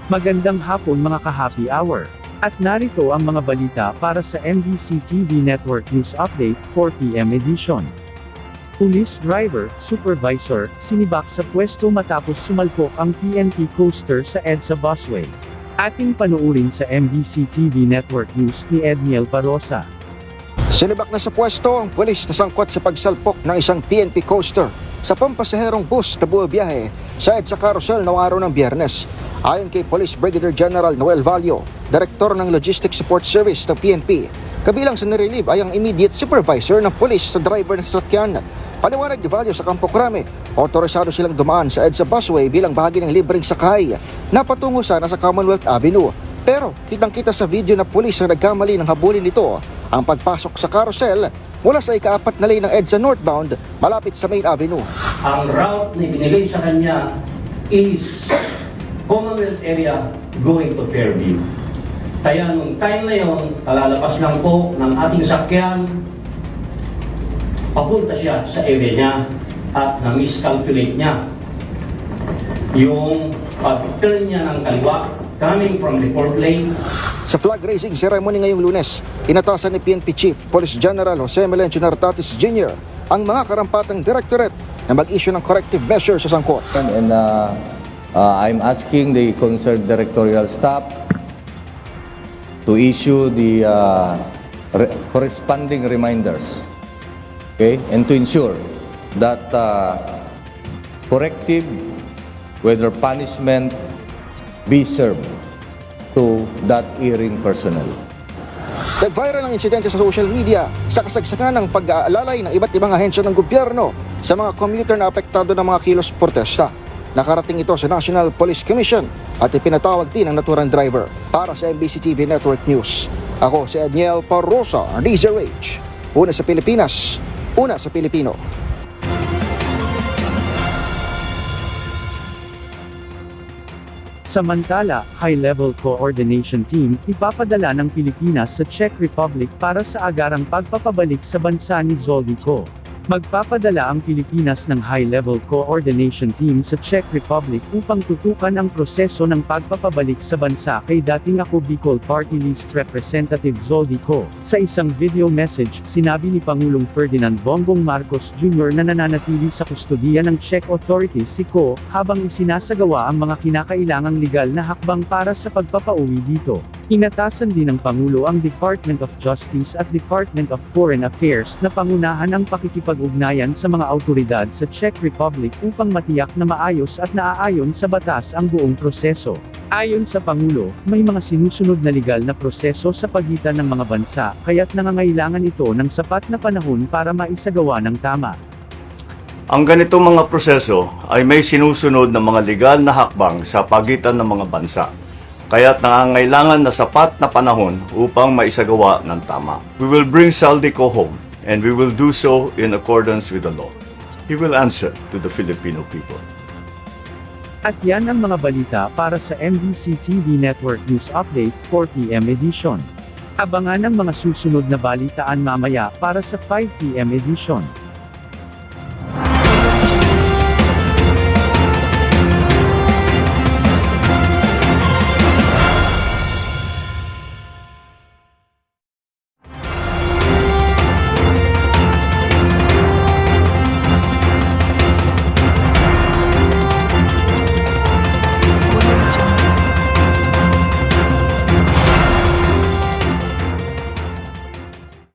Magandang hapon mga ka-happy hour. At narito ang mga balita para sa MBC TV Network News Update 4 PM edition. Police driver, supervisor, sinibak sa pwesto matapos sumalpok ang PNP coaster sa EDSA busway. Ating panuurin sa MBC TV Network News ni Edniel Parosa. Sinibak na sa pwesto ang pulis na sangkot sa pagsalpok ng isang PNP coaster sa pampasaherong bus na bumabiyahe sa EDSA Carousel noong araw ng Biyernes. Ayon kay Police Brigadier General Noel Valio, Direktor ng Logistics Support Service ng PNP, kabilang sa nirelieve ay ang immediate supervisor ng pulis sa driver ng sasakyan. Paliwanag ni Valio sa Campo Crame, otorisado silang dumaan sa EDSA busway bilang bahagi ng libreng sakay na patungo sana sa Commonwealth Avenue. Pero kitang-kita sa video na pulis ang nagkamali ng habulin nito ang pagpasok sa carousel mula sa ika-4 na lane ng EDSA northbound malapit sa Main Avenue. Ang route na binigay sa kanya is Commonwealth area going to Fairview. Kaya nung time na yon, kalalabas lang po ng ating sakyan, papunta siya sa area niya at na-miscalculate niya yung pag-turn niya ng kaliwa coming from the 4th lane. Sa flag raising ceremony ngayong Lunes, inatasan ni PNP Chief Police General Jose Melencio Nartatis Jr. ang mga karampatang directorate na mag-issue ng corrective measures sa sangkot. And I'm asking the concerned directorial staff to issue the corresponding reminders, okay, and to ensure that corrective, whether punishment, be served to that erring personnel. Nag-viral ang insidente sa social media sa kasagsagan ng pag-aalalay ng iba't ibang ahensya ng gobyerno sa mga commuter na apektado ng mga kilos protesta. Nakarating ito sa National Police Commission at ipinatawag din ang naturang driver. Para sa MBC TV Network News, ako si Edniel Parosa, DZRH. Una sa Pilipinas, una sa Pilipino. Samantala, High-Level Coordination Team, ipapadala ng Pilipinas sa Czech Republic para sa agarang pagpapabalik sa bansa ni Zoldyko. Magpapadala ang Pilipinas ng High-Level Coordination Team sa Czech Republic upang tutukan ang proseso ng pagpapabalik sa bansa kay dating Ako Bicol Party List Representative Zoldyko. Sa isang video message, sinabi ni Pangulong Ferdinand Bongbong Marcos Jr. na nananatili sa kustodiya ng Czech authorities si Ko, habang isinasagawa ang mga kinakailangang legal na hakbang para sa pagpapauwi dito. Inatasan din ng Pangulo ang Department of Justice at Department of Foreign Affairs na pangunahan ang pakikipag-ugnayan sa mga awtoridad sa Czech Republic upang matiyak na maayos at naaayon sa batas ang buong proseso. Ayon sa Pangulo, may mga sinusunod na legal na proseso sa pagitan ng mga bansa, kaya't nangangailangan ito ng sapat na panahon para maisagawa ng tama. Ang ganitong mga proseso ay may sinusunod na mga legal na hakbang sa pagitan ng mga bansa. Kaya't nangangailangan na sapat na panahon upang maisagawa ng tama. We will bring Zoldyko home, and we will do so in accordance with the law. He will answer to the Filipino people. At yan ang mga balita para sa MBC TV Network News Update 4 PM edition. Abangan ang mga susunod na balitaan mamaya para sa 5 PM edition.